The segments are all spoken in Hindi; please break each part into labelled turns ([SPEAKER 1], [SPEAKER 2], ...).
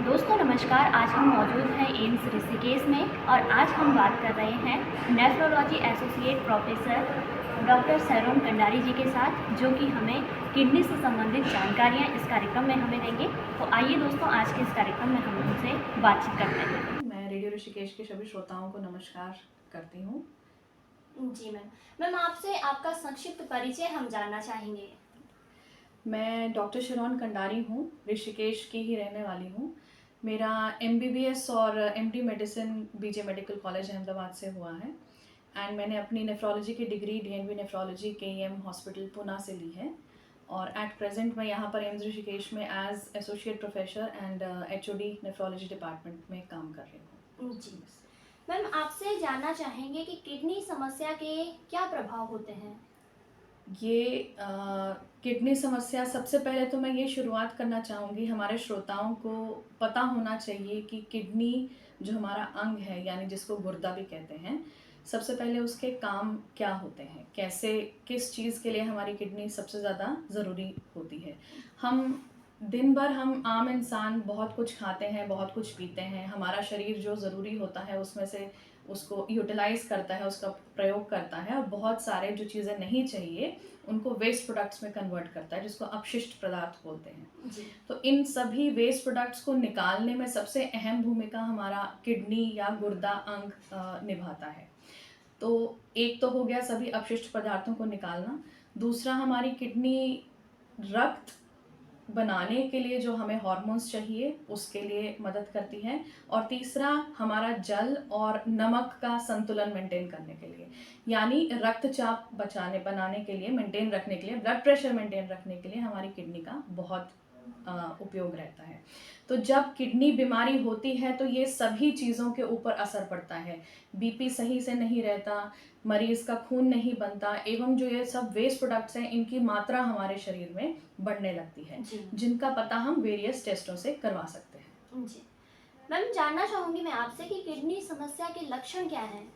[SPEAKER 1] दोस्तों नमस्कार। आज हम मौजूद हैं एम्स ऋषिकेश में और आज हम बात कर रहे हैं nephrology associate professor doctor Sairon Kandari ji के साथ, जो कि हमें किडनी से संबंधित जानकारियां इस कार्यक्रम में हमें देंगे। तो आइए दोस्तों, आज के इस कार्यक्रम में हम उनसे बातचीत करते हैं।
[SPEAKER 2] मैं रेडियो ऋषिकेश के सभी श्रोताओं को नमस्कार करती हूँ।
[SPEAKER 1] जी मैम आपसे आपका संक्षिप्त परिचय हम जानना चाहेंगे।
[SPEAKER 2] मैं डॉक्टर सैरोन कंडारी हूँ, ऋषिकेश की ही रहने वाली हूँ। मेरा MBBS और MD medicine BJ medical college Ahmedabad से हुआ है एंड मैंने अपनी नेफ्रोलॉजी की degree DNB nephrology KEM hospital Pune से ली है और एट प्रेजेंट मैं यहाँ पर एम्स ऋषिकेश में as associate professor and HOD nephrology department में काम कर रही हूँ।
[SPEAKER 1] जी मैम, आपसे जानना चाहेंगे कि किडनी समस्या के क्या प्रभाव होते हैं।
[SPEAKER 2] ये किडनी समस्या, सबसे पहले तो मैं ये शुरुआत करना चाहूँगी, हमारे श्रोताओं को पता होना चाहिए कि किडनी जो हमारा अंग है, यानी जिसको गुर्दा भी कहते हैं, सबसे पहले उसके काम क्या होते हैं, कैसे, किस चीज़ के लिए हमारी किडनी सबसे ज़्यादा ज़रूरी होती है। दिन भर हम आम इंसान बहुत कुछ खाते हैं, बहुत कुछ पीते हैं, हमारा शरीर जो ज़रूरी होता है उसमें से उसको यूटिलाइज करता है, उसका प्रयोग करता है और बहुत सारे जो चीज़ें नहीं चाहिए उनको वेस्ट प्रोडक्ट्स में कन्वर्ट करता है, जिसको अपशिष्ट पदार्थ बोलते हैं।
[SPEAKER 1] जी।
[SPEAKER 2] तो इन सभी वेस्ट प्रोडक्ट्स को निकालने में सबसे अहम भूमिका हमारा किडनी या गुर्दा अंग निभाता है। तो एक तो हो गया सभी अपशिष्ट पदार्थों को निकालना। दूसरा, हमारी किडनी रक्त बनाने के लिए जो हमें हार्मोन्स चाहिए उसके लिए मदद करती है। और तीसरा, हमारा जल और नमक का संतुलन मेंटेन करने के लिए, यानी रक्तचाप बनाने के लिए, मेंटेन रखने के लिए, ब्लड प्रेशर मेंटेन रखने के लिए हमारी किडनी का बहुत उपयोग रहता है। तो जब किडनी बीमारी होती है तो ये सभी चीज़ों के ऊपर असर पड़ता है। BP सही से नहीं रहता, मरीज का खून नहीं बनता, एवं जो ये सब वेस्ट प्रोडक्ट्स हैं इनकी मात्रा हमारे शरीर में बढ़ने लगती है, जिनका पता हम वेरियस टेस्टों से करवा सकते हैं।
[SPEAKER 1] जी मैम, जानना चाहूँगी मैं आपसे कि किडनी समस्या के लक्षण क्या हैं।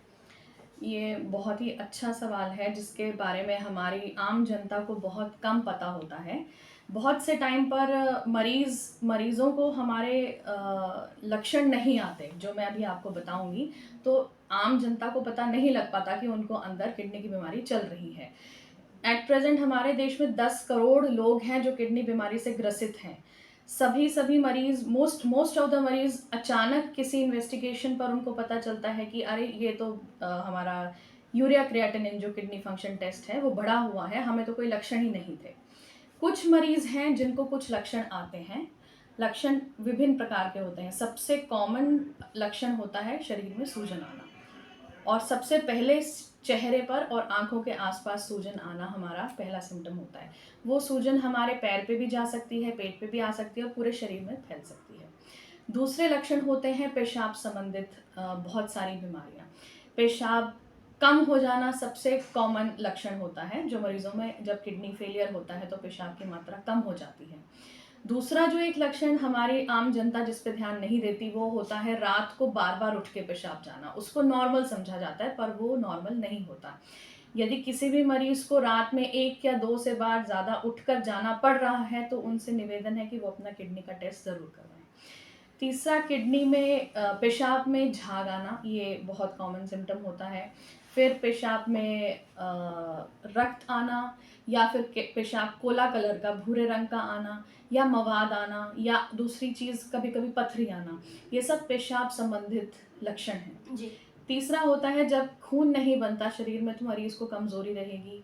[SPEAKER 2] ये बहुत ही अच्छा सवाल है जिसके बारे में हमारी आम जनता को बहुत कम पता होता है। बहुत से टाइम पर मरीज़ों को हमारे लक्षण नहीं आते, जो मैं अभी आपको बताऊंगी। तो आम जनता को पता नहीं लग पाता कि उनको अंदर किडनी की बीमारी चल रही है। एट प्रेजेंट हमारे देश में 10 करोड़ लोग हैं जो किडनी बीमारी से ग्रसित हैं। सभी मरीज, मोस्ट ऑफ द मरीज, अचानक किसी इन्वेस्टिगेशन पर उनको पता चलता है कि अरे ये तो हमारा यूरिया क्रिएटिनिन जो किडनी फंक्शन टेस्ट है वो बढ़ा हुआ है, हमें तो कोई लक्षण ही नहीं थे। कुछ मरीज हैं जिनको कुछ लक्षण आते हैं। लक्षण विभिन्न प्रकार के होते हैं। सबसे कॉमन लक्षण होता है शरीर में सूजन आना, और सबसे पहले चेहरे पर और आंखों के आसपास सूजन आना हमारा पहला सिम्टम होता है। वो सूजन हमारे पैर पे भी जा सकती है, पेट पे भी आ सकती है और पूरे शरीर में फैल सकती है। दूसरे लक्षण होते हैं पेशाब संबंधित बहुत सारी बीमारियां। पेशाब कम हो जाना सबसे कॉमन लक्षण होता है, जो मरीजों में जब किडनी फेलियर होता है तो पेशाब की मात्रा कम हो जाती है। दूसरा जो एक लक्षण हमारी आम जनता जिस पे ध्यान नहीं देती, वो होता है रात को बार बार उठ के पेशाब जाना। उसको नॉर्मल समझा जाता है, पर वो नॉर्मल नहीं होता। यदि किसी भी मरीज को रात में 1 या 2 से बार ज़्यादा उठकर जाना पड़ रहा है तो उनसे निवेदन है कि वो अपना किडनी का टेस्ट ज़रूर करवाएं। तीसरा, किडनी में पेशाब में झाग आना, ये बहुत कॉमन सिम्टम होता है। फिर पेशाब में रक्त आना, या फिर पेशाब कोला कलर का, भूरे रंग का आना, या मवाद आना, या दूसरी चीज़ कभी कभी पथरी आना, ये सब पेशाब संबंधित लक्षण हैं।
[SPEAKER 1] जी।
[SPEAKER 2] तीसरा होता है जब खून नहीं बनता शरीर में तो मरीज को कमज़ोरी रहेगी,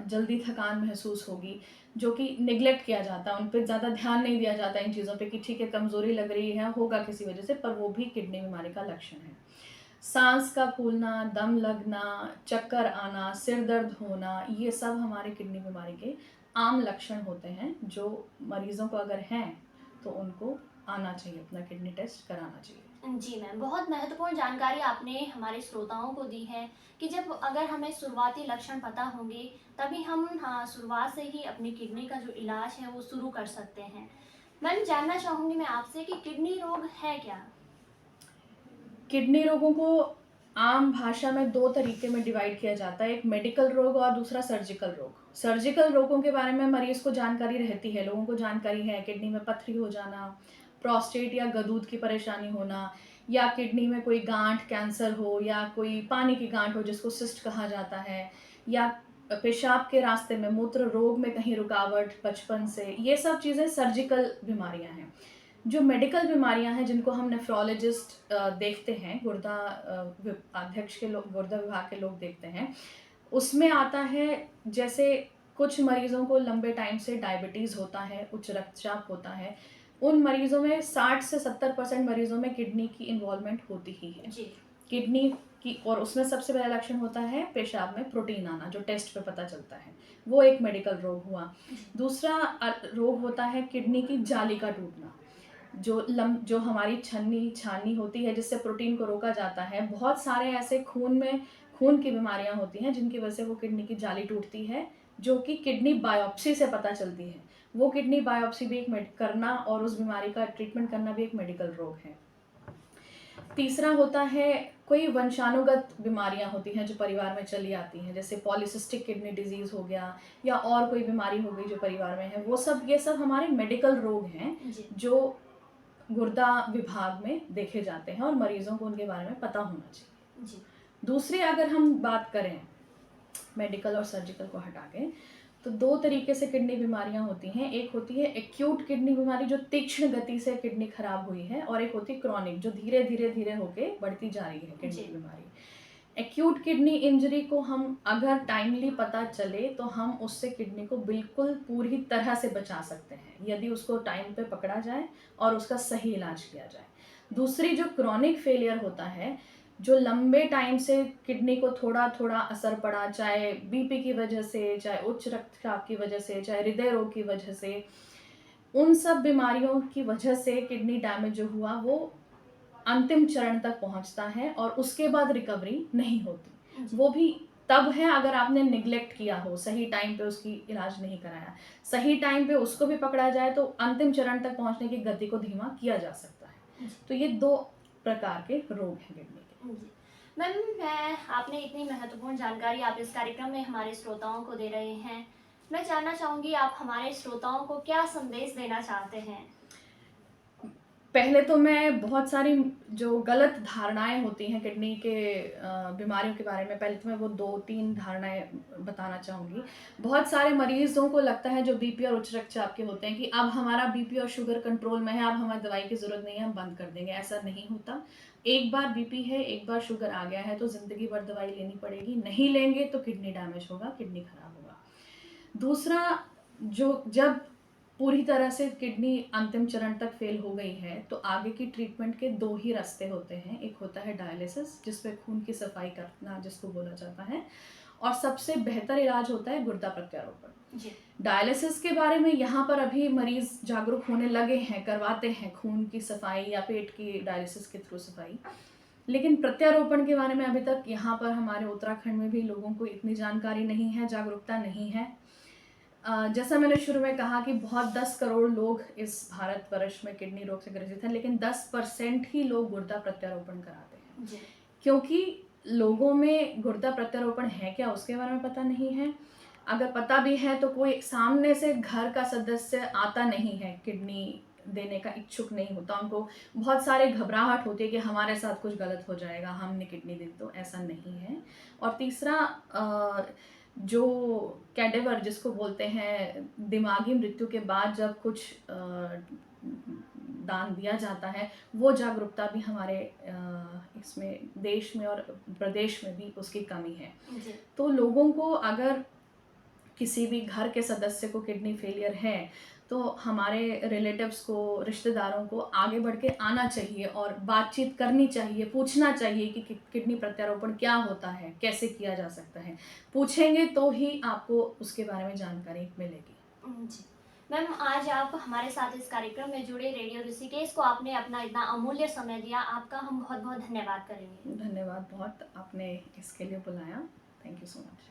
[SPEAKER 2] जल्दी थकान महसूस होगी, जो कि निगलेक्ट किया जाता है, उन पर ज़्यादा ध्यान नहीं दिया जाता इन चीज़ों पे कि ठीक है कमज़ोरी लग रही है, होगा किसी वजह से, पर वो भी किडनी बीमारी का लक्षण है। सांस का फूलना, दम लगना, चक्कर आना, सिर दर्द होना, ये सब हमारे किडनी बीमारी के आम लक्षण होते हैं, जो मरीजों को अगर हैं तो उनको आना चाहिए, अपना किडनी टेस्ट कराना चाहिए।
[SPEAKER 1] जी मैम, बहुत महत्वपूर्ण जानकारी आपने हमारे श्रोताओं को दी है कि जब अगर हमें शुरुआती लक्षण पता होंगे तभी हम शुरुआत से ही अपनी किडनी का जो इलाज है वो शुरू कर सकते हैं। मैम, जानना चाहूँगी मैं आपसे कि किडनी रोग है क्या।
[SPEAKER 2] किडनी रोगों को आम भाषा में 2 तरीके में डिवाइड किया जाता है, एक मेडिकल रोग और दूसरा सर्जिकल रोग। सर्जिकल रोगों के बारे में मरीज को जानकारी रहती है, लोगों को जानकारी है, किडनी में पथरी हो जाना, प्रोस्टेट या गदूद की परेशानी होना, या किडनी में कोई गांठ कैंसर हो, या कोई पानी की गांठ हो जिसको सिस्ट कहा जाता है, या पेशाब के रास्ते में मूत्र रोग में कहीं रुकावट बचपन से, ये सब चीज़ें सर्जिकल बीमारियां हैं। जो मेडिकल बीमारियां हैं जिनको हम नेफ्रोलॉजिस्ट देखते हैं, गुर्दा अध्यक्ष के लोग, गुर्दा विभाग के लोग देखते हैं, उसमें आता है जैसे कुछ मरीजों को लंबे टाइम से डायबिटीज़ होता है, उच्च रक्तचाप होता है, उन मरीजों में 60 से 70% मरीजों में किडनी की इन्वॉल्वमेंट होती ही है
[SPEAKER 1] जी।
[SPEAKER 2] किडनी की। और उसमें सबसे पहला लक्षण होता है पेशाब में प्रोटीन आना, जो टेस्ट पे पता चलता है, वो एक मेडिकल रोग हुआ। दूसरा रोग होता है किडनी की जाली का टूटना, जो हमारी छानी होती है जिससे प्रोटीन को रोका जाता है। बहुत सारे ऐसे खून की बीमारियां होती हैं जिनकी वजह से वो किडनी की जाली टूटती है, जो कि किडनी बायोप्सी से पता चलती है। वो किडनी बायोप्सी भी करना और उस बीमारी का ट्रीटमेंट करना भी एक मेडिकल रोग है। तीसरा होता है कोई वंशानुगत बीमारियां होती हैं जो परिवार में चली आती हैं, जैसे पॉलीसिस्टिक किडनी डिजीज हो गया, या और कोई बीमारी हो गई जो परिवार में है। ये सब हमारे मेडिकल रोग हैं जो गुर्दा विभाग में देखे जाते हैं और मरीजों को उनके बारे में पता होना चाहिए। दूसरी अगर हम बात करें मेडिकल और सर्जिकल को हटा के, तो दो तरीके से किडनी बीमारियां होती हैं। एक होती है एक्यूट किडनी बीमारी जो तीक्ष्ण गति से किडनी खराब हुई है, और एक होती है क्रॉनिक जो धीरे धीरे होके बढ़ती जा रही है किडनी बीमारी। एक्यूट किडनी इंजरी को हम अगर टाइमली पता चले तो हम उससे किडनी को बिल्कुल पूरी तरह से बचा सकते हैं, यदि उसको टाइम पे पकड़ा जाए और उसका सही इलाज किया जाए। दूसरी जो क्रॉनिक फेलियर होता है, जो लंबे टाइम से किडनी को थोड़ा थोड़ा असर पड़ा, चाहे बीपी की वजह से, चाहे उच्च रक्तचाप की वजह से, चाहे हृदय रोग की वजह से, उन सब बीमारियों की वजह से किडनी डैमेज जो हुआ वो अंतिम चरण तक पहुंचता है और उसके बाद रिकवरी नहीं होती। वो भी तब है अगर आपने निगलेक्ट किया हो, सही टाइम पे उसकी इलाज नहीं कराया। सही टाइम पे उसको भी पकड़ा जाए तो अंतिम चरण तक पहुंचने की गति को धीमा किया जा सकता है। तो ये दो प्रकार के रोग हैं किडनी के।
[SPEAKER 1] मैम, आपने इतनी महत्वपूर्ण जानकारी आप इस कार्यक्रम में हमारे श्रोताओं को दे रहे हैं। मैं जानना चाहूँगी आप हमारे श्रोताओं को क्या संदेश देना चाहते हैं?
[SPEAKER 2] पहले तो मैं बहुत सारी जो गलत धारणाएं होती हैं किडनी के बीमारियों के बारे में, पहले तो मैं वो 2-3 धारणाएं बताना चाहूँगी। बहुत सारे मरीजों को लगता है जो बीपी और उच्च रक्तचाप के होते हैं कि अब हमारा बीपी और शुगर कंट्रोल में है, अब हमारी दवाई की ज़रूरत नहीं है, हम बंद कर देंगे। ऐसा नहीं होता। एक बार बीपी है, एक बार शुगर आ गया है तो ज़िंदगी भर दवाई लेनी पड़ेगी। नहीं लेंगे तो किडनी डैमेज होगा, किडनी खराब होगा। दूसरा, जब पूरी तरह से किडनी अंतिम चरण तक फेल हो गई है तो आगे की ट्रीटमेंट के 2 ही रास्ते होते हैं। एक होता है डायलिसिस, जिसपे खून की सफाई करना जिसको बोला जाता है, और सबसे बेहतर इलाज होता है गुर्दा प्रत्यारोपण। डायलिसिस के बारे में यहाँ पर अभी मरीज जागरूक होने लगे हैं, करवाते हैं खून की सफाई या पेट की डायलिसिस के थ्रू सफाई। लेकिन प्रत्यारोपण के बारे में अभी तक यहाँ पर हमारे उत्तराखंड में भी लोगों को इतनी जानकारी नहीं है, जागरूकता नहीं है। जैसा मैंने शुरू में कहा कि बहुत 10 करोड़ लोग इस भारतवर्ष में किडनी रोग से ग्रसित हैं, लेकिन 10% ही लोग गुर्दा प्रत्यारोपण कराते हैं, क्योंकि लोगों में गुर्दा प्रत्यारोपण है क्या उसके बारे में पता नहीं है। अगर पता भी है तो कोई सामने से घर का सदस्य आता नहीं है, किडनी देने का इच्छुक नहीं होता। उनको बहुत सारे घबराहट होती है कि हमारे साथ कुछ गलत हो जाएगा, हमने किडनी दे तो ऐसा नहीं है। और तीसरा, जो कैडेवर जिसको बोलते हैं, दिमागी मृत्यु के बाद जब कुछ दान दिया जाता है, वो जागरूकता भी हमारे इसमें देश में और प्रदेश में भी उसकी कमी है। तो लोगों को अगर किसी भी घर के सदस्य को किडनी फेलियर है तो हमारे रिलेटिव्स को, रिश्तेदारों को आगे बढ़ के आना चाहिए और बातचीत करनी चाहिए, पूछना चाहिए कि किडनी प्रत्यारोपण क्या होता है, कैसे किया जा सकता है। पूछेंगे तो ही आपको उसके बारे में जानकारी मिलेगी।
[SPEAKER 1] जी मैम, आज आप हमारे साथ इस कार्यक्रम में जुड़े, रेडियो ऋषिकेश को आपने अपना इतना अमूल्य समय दिया, आपका हम बहुत बहुत धन्यवाद करेंगे।
[SPEAKER 2] धन्यवाद, बहुत आपने इसके लिए बुलाया, थैंक यू सो मच।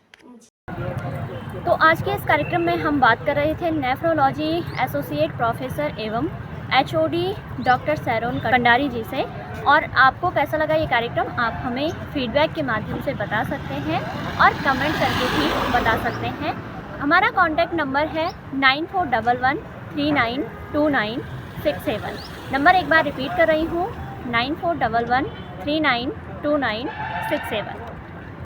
[SPEAKER 1] तो आज के इस कार्यक्रम में हम बात कर रहे थे नेफ्रोलॉजी एसोसिएट प्रोफेसर एवं HOD डॉक्टर सैरोन कंडारी जी से। और आपको कैसा लगा ये कार्यक्रम, आप हमें फीडबैक के माध्यम से बता सकते हैं और कमेंट करके भी बता सकते हैं। हमारा कॉन्टैक्ट नंबर है 94113929 9412967 नंबर एक बार रिपीट कर रही हूँ 9411392967।